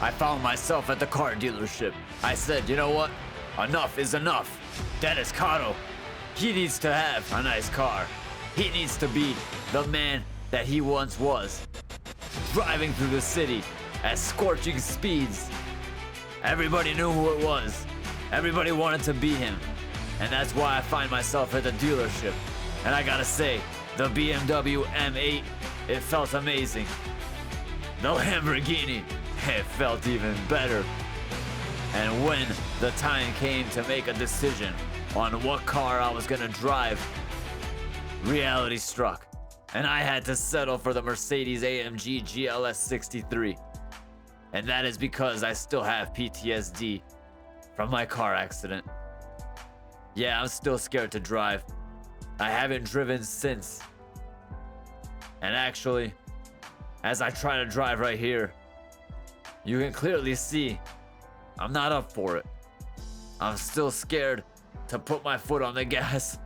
I found myself at the car dealership. I said, you know what? Enough is enough. Denis Karo, he needs to have a nice car. He needs to be the man that he once was. Driving through the city at scorching speeds. Everybody knew who it was. Everybody wanted to be him. And that's why I find myself at the dealership. And I gotta say, the BMW M8, it felt amazing. The Lamborghini, it felt even better. And when the time came to make a decision on what car I was gonna drive, reality struck. And I had to settle for the Mercedes-AMG GLS 63. And that is because I still have PTSD from my car accident. Yeah, I'm still scared to drive. I haven't driven since. And actually, as I try to drive right here, you can clearly see I'm not up for it. I'm still scared to put my foot on the gas,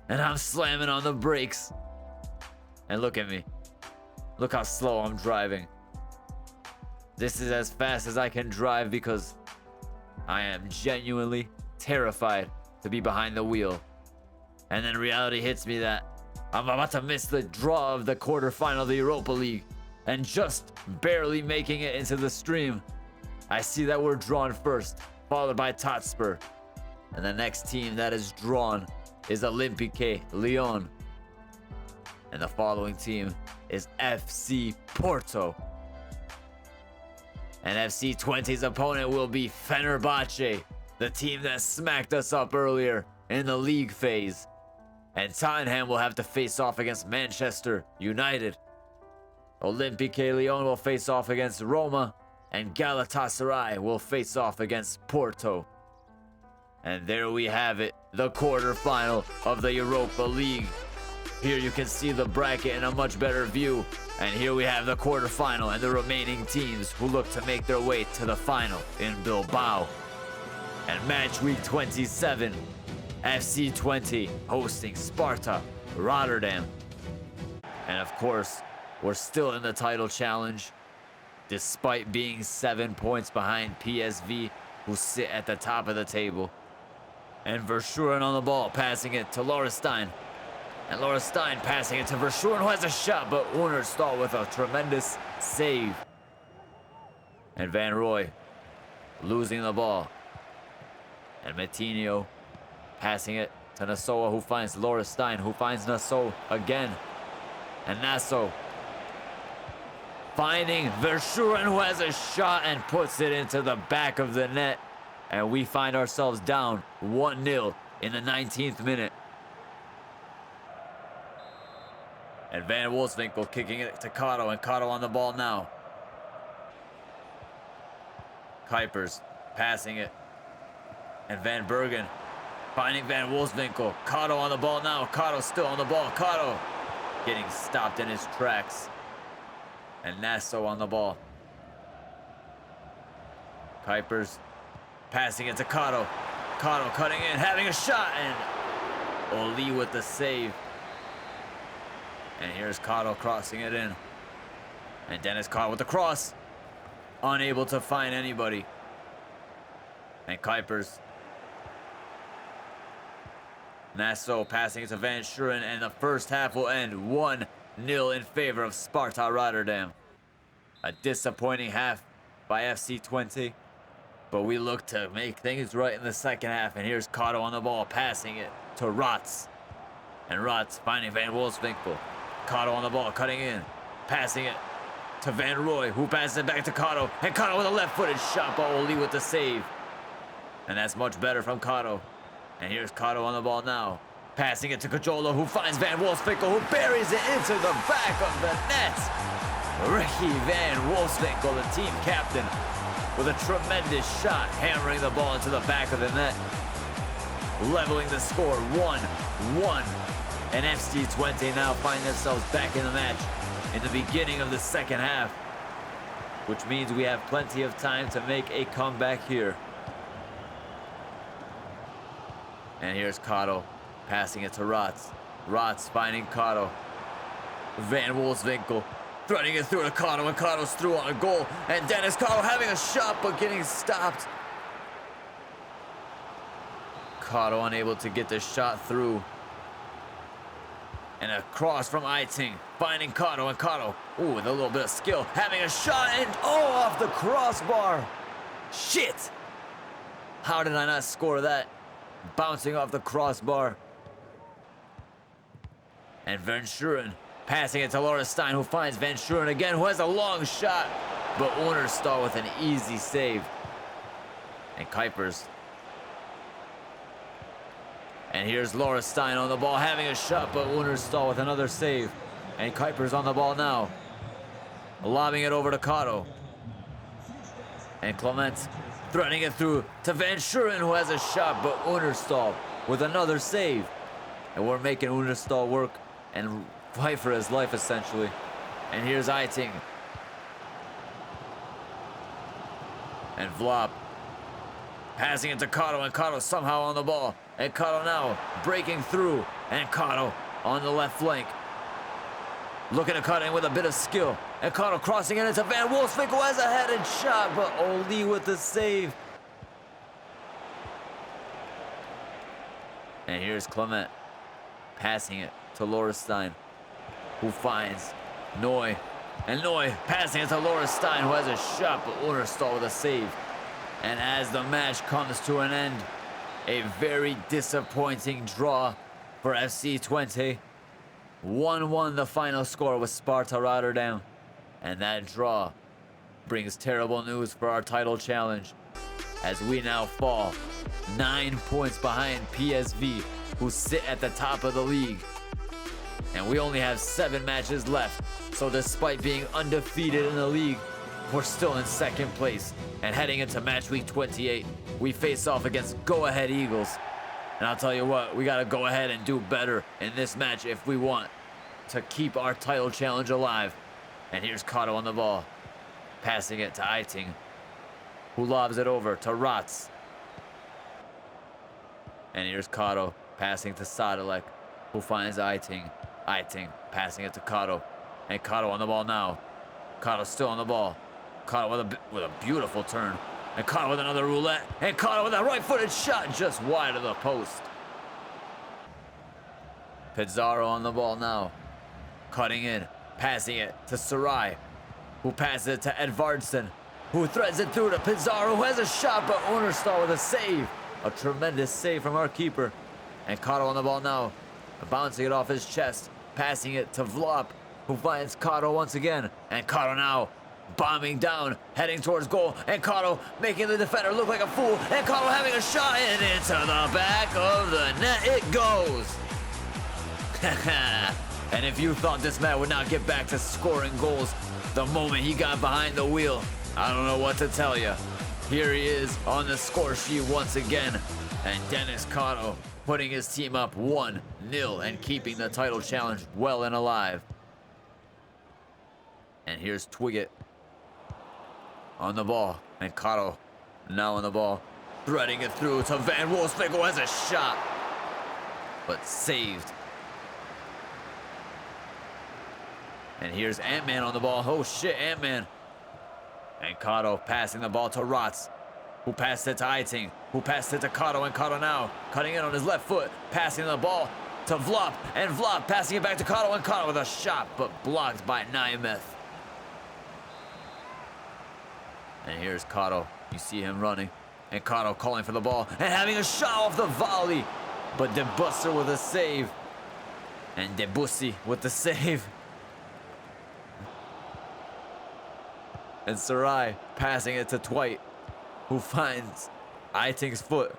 and I'm slamming on the brakes. And look at me. Look how slow I'm driving. This is as fast as I can drive because I am genuinely terrified to be behind the wheel. And then reality hits me that I'm about to miss the draw of the quarterfinal of the Europa League and just barely making it into the stream. I see that we're drawn first, followed by Totspur. And the next team that is drawn is Olympique Lyon. And the following team is FC Porto. And FC20's opponent will be Fenerbahce, the team that smacked us up earlier in the league phase. And Tottenham will have to face off against Manchester United. Olympique Lyon will face off against Roma, and Galatasaray will face off against Porto. And there we have it, the quarterfinal of the Europa League. Here you can see the bracket in a much better view. And here we have the quarterfinal and the remaining teams who look to make their way to the final in Bilbao. And Matchweek 27, FC20 hosting Sparta, Rotterdam. And of course, we're still in the title challenge, despite being 7 points behind PSV, who sit at the top of the table. And Verschuren on the ball, passing it to Laura Stein. And Laura Stein passing it to Verschuren, who has a shot, but Unerstal with a tremendous save. And Van Roy losing the ball. And Matinho passing it to Nassau, who finds Laura Stein, who finds Nassau again. And Nassau finding Verschuren, who has a shot and puts it into the back of the net. And we find ourselves down 1-0 in the 19th minute. And Van Wolfswinkel kicking it to Cotto, and Cotto on the ball now. Kuipers passing it. And Van Bergen finding Van Wolfswinkel. Cotto on the ball now. Cotto still on the ball. Cotto getting stopped in his tracks. And Nassau on the ball. Kuipers passing it to Cotto. Cotto cutting in, having a shot, and Oli with the save. And here's Cotto crossing it in. And Denis Karo with the cross. Unable to find anybody. And Kuipers. Nassau passing it to Van Schuren, and the first half will end 1-0 in favor of Sparta Rotterdam. A disappointing half by FC20, but we look to make things right in the second half. And here's Cotto on the ball, passing it to Rotz. And Rotz finding Van Wolfswinkel. Cotto on the ball, cutting in, passing it to Van Roy, who passes it back to Cotto. And Cotto with a left-footed shot, but Oli with the save. And that's much better from Cotto. And here's Cotto on the ball now, passing it to Cajola, who finds Van Wolfswinkel, who buries it into the back of the net. Ricky Van Wolfswinkel, the team captain, with a tremendous shot, hammering the ball into the back of the net, leveling the score 1-1. And FC20 now find themselves back in the match in the beginning of the second half, which means we have plenty of time to make a comeback here. And here's Cotto passing it to Rotz. Rotz finding Cotto. Van Wolfswinkel threading it through to Karo, and Karo's through on a goal. And Denis Karo having a shot, but getting stopped. Karo unable to get the shot through. And a cross from Aiting, finding Karo, and Karo, ooh, with a little bit of skill, having a shot, and oh, off the crossbar. Shit! How did I not score that? Bouncing off the crossbar. And Van Schuren passing it to Laura Stein, who finds Van Schuren again, who has a long shot, but Unerstal with an easy save. And Kuipers. And here's Laura Stein on the ball, having a shot, but Unerstal with another save. And Kuipers on the ball now, lobbing it over to Karo. And Clement threading it through to Van Schuren, who has a shot, but Unerstal with another save. And we're making Unerstal work and fight for his life, essentially. And here's Aiting. And Vlop passing it to Karo, and Karo somehow on the ball. And Karo now breaking through, and Karo on the left flank. Looking to cut in with a bit of skill. And Karo crossing it into Van Wolfswinkel, who has a headed shot, but Oli with the save. And here's Clement passing it to Laura Stein, who finds Noy. And Noy passing it to Laura Stein, who has a shot, but Unerstal with a save. And as the match comes to an end, a very disappointing draw for FC20. 1-1 the final score with Sparta Rotterdam. And that draw brings terrible news for our title challenge, as we now fall 9 points behind PSV, who sit at the top of the league. And we only have 7 matches left, so despite being undefeated in the league, we're still in second place. And heading into Matchweek 28, we face off against Go Ahead Eagles. And I'll tell you what, we gotta go ahead and do better in this match if we want to keep our title challenge alive. And here's Kato on the ball, passing it to Aiting, who lobs it over to Rotz. And here's Kato passing to Sadalek, who finds Aiting. Aiting passing it to Kato, and Kato on the ball now. Kato still on the ball. Kato with a beautiful turn. And Kato with another roulette. And Kato with a right-footed shot just wide of the post. Pizarro on the ball now. Cutting in, passing it to Sarai, who passes it to Edvardsen, who threads it through to Pizarro, who has a shot, but Unerstal with a save. A tremendous save from our keeper. And Kato on the ball now, bouncing it off his chest, passing it to Vlop, who finds Kato once again. And Kato now bombing down, heading towards goal, and Kato making the defender look like a fool, and Kato having a shot, and into the back of the net it goes. And if you thought this man would not get back to scoring goals the moment he got behind the wheel, I don't know what to tell you. Here he is on the score sheet once again, and Denis Karo putting his team up 1-0 and keeping the title challenge well and alive. And here's Twiggett on the ball, and Karo now on the ball, threading it through to Van Wolfswinkel, has a shot, but saved. And here's Ant-Man on the ball. Oh shit, Ant-Man. And Kato passing the ball to Rotz, who passed it to Aiting, who passed it to Kato, and Kato now cutting in on his left foot, passing the ball to Vlop, and Vlop passing it back to Kato, and Kato with a shot, but blocked by Naimeth. And here's Kato. You see him running, and Kato calling for the ball, and having a shot off the volley, but Debussy with a save. And Debussy with the save. And Sarai passing it to Twite, who finds Aiting's foot.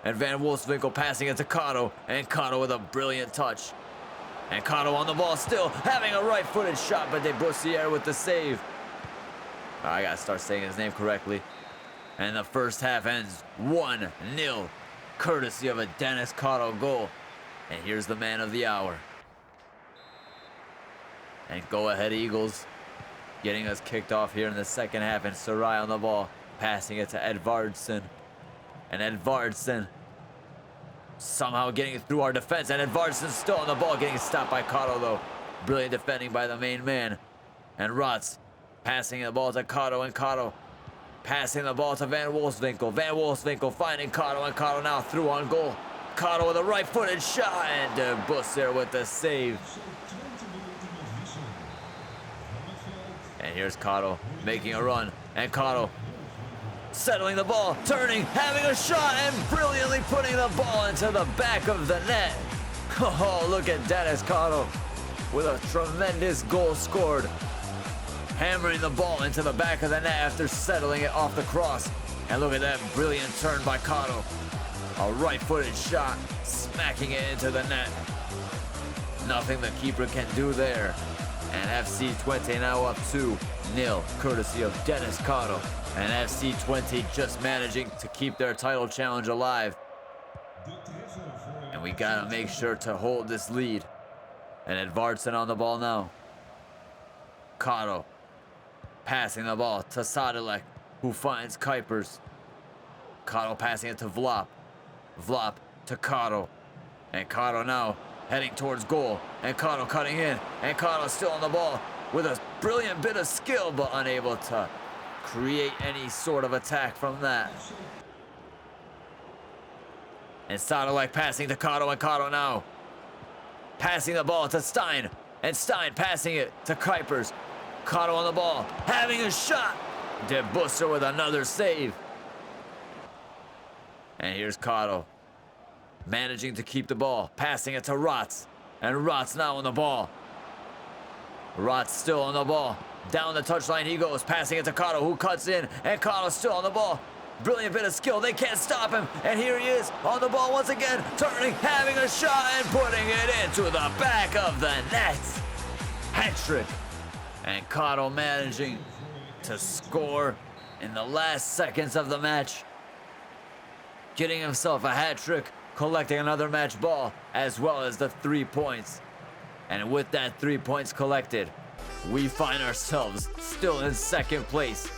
And Van Wolfswinkel passing it to Kato, and Kato with a brilliant touch. And Kato on the ball still, having a right-footed shot, but Debussy with the save. I gotta start saying his name correctly. And the first half ends 1-0, courtesy of a Denis Karo goal. And here's the man of the hour. And Go Ahead Eagles getting us kicked off here in the second half, and Sarai on the ball, passing it to Edvardsen. And Edvardsen somehow getting it through our defense, and Edvardsen still on the ball, getting stopped by Kato though. Brilliant defending by the main man. And Rotz passing the ball to Karo, and Karo passing the ball to Van Wolfswinkel. Van Wolfswinkel finding Karo, and Karo now through on goal. Karo with a right-footed shot, and De Busser with the save. And here's Karo making a run, and Karo settling the ball, turning, having a shot, and brilliantly putting the ball into the back of the net. Oh, look at Denis Karo with a tremendous goal scored. Hammering the ball into the back of the net after settling it off the cross. And look at that brilliant turn by Karo. A right-footed shot, smacking it into the net. Nothing the keeper can do there. And FC20 now up 2-0, courtesy of Denis Karo. And FC20 just managing to keep their title challenge alive. And we gotta make sure to hold this lead. And Edvardsen on the ball now. Karo passing the ball to Sadilek, who finds Kuipers. Karo passing it to Vlap. Vlap to Karo. And Karo now heading towards goal. And Karo cutting in. And Karo still on the ball with a brilliant bit of skill, but unable to create any sort of attack from that. And Sadilek passing to Karo, and Karo now passing the ball to Stein. And Stein passing it to Kuipers. Karo on the ball, having a shot. De Busser with another save. And here's Karo managing to keep the ball, passing it to Rotz. And Rotz now on the ball. Rotz still on the ball. Down the touchline he goes, passing it to Karo, who cuts in. And Karo still on the ball. Brilliant bit of skill, they can't stop him. And here he is on the ball once again, turning, having a shot, and putting it into the back of the net. Hat-trick. And Karo managing to score in the last seconds of the match. Getting himself a hat-trick, collecting another match ball, as well as the 3 points. And with that 3 points collected, we find ourselves still in second place.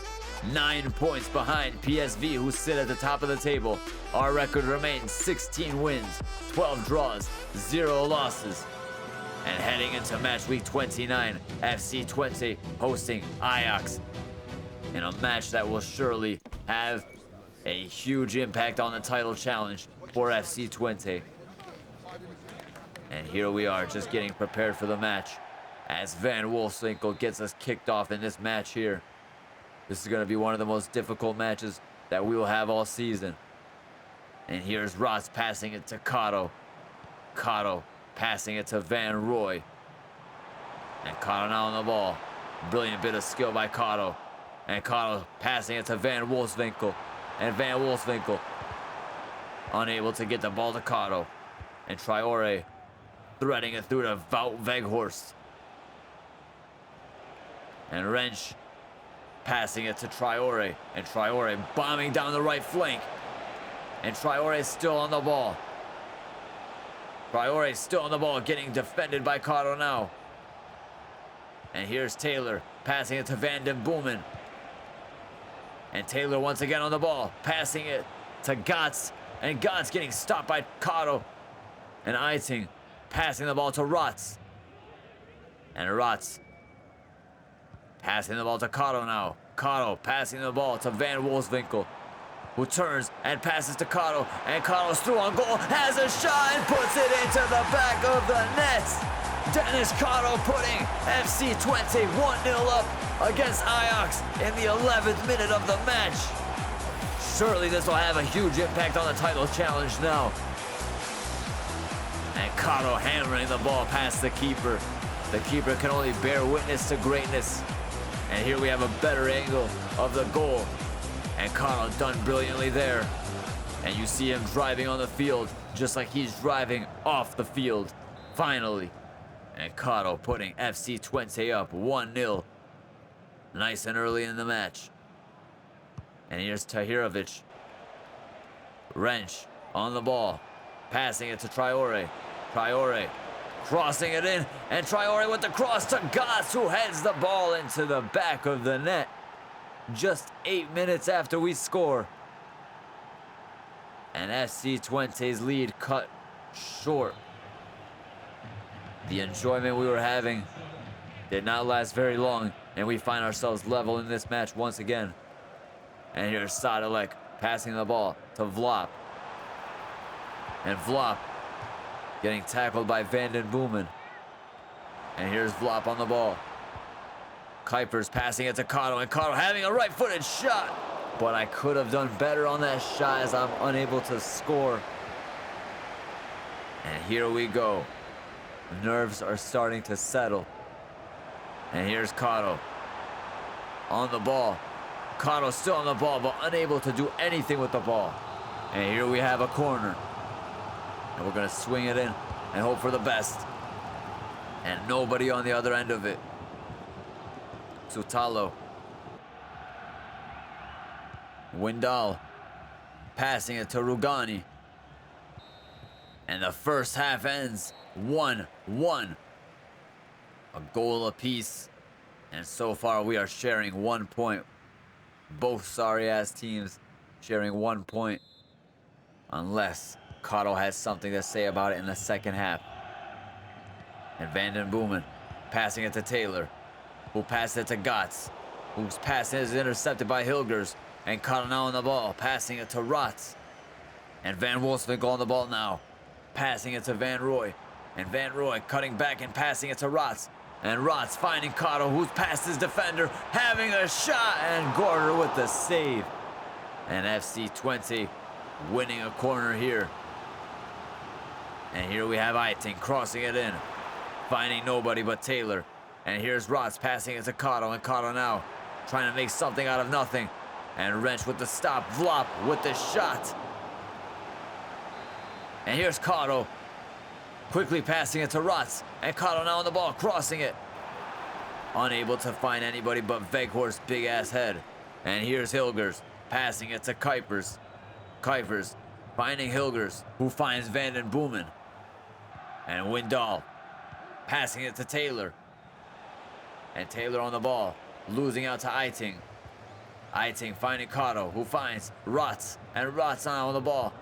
9 points behind PSV, who sit at the top of the table. Our record remains 16 wins, 12 draws, 0 losses. And heading into match week 29, FC20 hosting Ajax in a match that will surely have a huge impact on the title challenge for FC20. And here we are, just getting prepared for the match as Van Wolfswinkel gets us kicked off in this match here. This is going to be one of the most difficult matches that we will have all season. And here's Rotz passing it to Karo. Karo passing it to Van Roy. And Karo now on the ball. Brilliant bit of skill by Karo. And Karo passing it to Van Wolfswinkel. And Van Wolfswinkel unable to get the ball to Karo. And Traore threading it through to Wout Weghorst. And Wrench passing it to Traore. And Traore bombing down the right flank. And Traore is still on the ball. Traore still on the ball, getting defended by Karo now. And here's Taylor passing it to Van den Boomen. And Taylor once again on the ball, passing it to Gotts. And Gotts getting stopped by Karo. And Eiting passing the ball to Rotz. And Rotz passing the ball to Karo now. Karo passing the ball to Van Wolfswinkel, who turns and passes to Karo. And Karo's through on goal, has a shot and puts it into the back of the net. Denis Karo putting FC20 1-0 up against Ajax in the 11th minute of the match. Surely this will have a huge impact on the title challenge now. And Karo hammering the ball past the keeper. The keeper can only bear witness to greatness. And here we have a better angle of the goal. And Karo done brilliantly there. And you see him driving on the field just like he's driving off the field. Finally. And Karo putting FC20 up 1-0. Nice and early in the match. And here's Tahirovic. Wrench on the ball. Passing it to Traore. Traore crossing it in. And Traore with the cross to Gotts, who heads the ball into the back of the net. Just 8 minutes after we score. And FC20's lead cut short. The enjoyment we were having did not last very long, and we find ourselves level in this match once again. And here's Sadalek passing the ball to Vlop. And Vlop getting tackled by Van den Boomen. And here's Vlop on the ball. Kuipers passing it to Karo, and Karo having a right-footed shot. But I could have done better on that shot as I'm unable to score. And here we go. Nerves are starting to settle. And here's Karo on the ball. Karo still on the ball, but unable to do anything with the ball. And here we have a corner. And we're going to swing it in and hope for the best. And nobody on the other end of it. Sutalo. Windal passing it to Rugani. And the first half ends 1-1. A goal apiece. And so far we are sharing 1 point. Both sorry-ass teams sharing 1 point. Unless Karo has something to say about it in the second half. And Van den Boomen passing it to Taylor, who passed it to Gotts, whose pass is intercepted by Hilgers. And Karo now on the ball, passing it to Rotz. And Van Wolfswinkel on the ball now, passing it to Van Roy. And Van Roy cutting back and passing it to Rotz. And Rotz finding Karo, who's past his defender, having a shot, and Gorder with the save. And FC20 winning a corner here. And here we have Aiting crossing it in, finding nobody but Taylor. And here's Rotz passing it to Karo, and Karo now trying to make something out of nothing. And Wrench with the stop, Vlop with the shot. And here's Karo, quickly passing it to Rotz. And Karo now on the ball, crossing it. Unable to find anybody but Veghorst's big-ass head. And here's Hilgers, passing it to Kuipers. Kuipers finding Hilgers, who finds Van den Boomen. And Windal passing it to Taylor. And Taylor on the ball, losing out to Aiting. Aiting finding Karo, who finds Rotz. And Rotz now on the ball,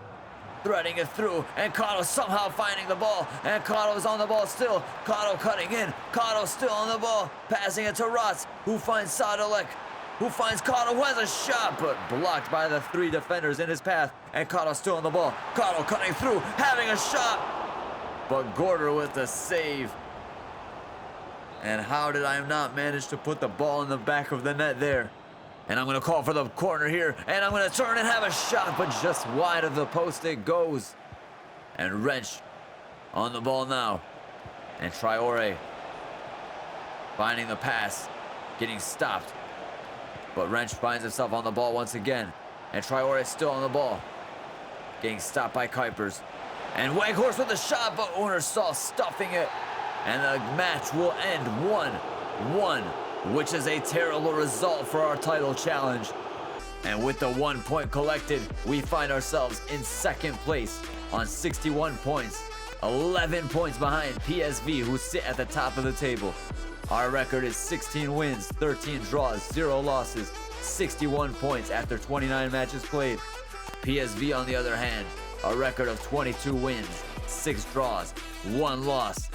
threading it through, and Karo somehow finding the ball, and Karo's on the ball still. Karo cutting in, Karo still on the ball, passing it to Rotz, who finds Sadalek, who finds Karo, who has a shot, but blocked by the 3 defenders in his path, and Karo still on the ball. Karo cutting through, having a shot, but Gorder with the save. And how did I not manage to put the ball in the back of the net there? And I'm going to call for the corner here. And I'm going to turn and have a shot, but just wide of the post it goes. And Wrench on the ball now. And Traore finding the pass, getting stopped. But Wrench finds himself on the ball once again. And Traore is still on the ball, getting stopped by Kuipers. And Weghorst with the shot, but Unerstal stuffing it. And the match will end 1-1. Which is a terrible result for our title challenge. And with the 1 point collected, we find ourselves in second place on 61 points, 11 points behind PSV, who sit at the top of the table. Our record is 16 wins, 13 draws, 0 losses, 61 points after 29 matches played. PSV, on the other hand, a record of 22 wins, 6 draws, 1 loss,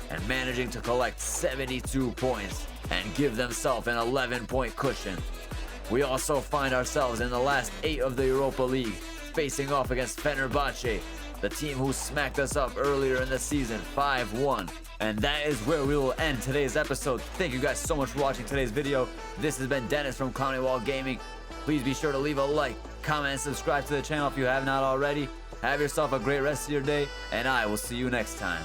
and managing to collect 72 points. And give themselves an 11-point cushion. We also find ourselves in the last 8 of the Europa League, facing off against Fenerbahce, the team who smacked us up earlier in the season, 5-1. And that is where we will end today's episode. Thank you guys so much for watching today's video. This has been Dennis from Comedy Wall Gaming. Please be sure to leave a like, comment, and subscribe to the channel if you have not already. Have yourself a great rest of your day, and I will see you next time.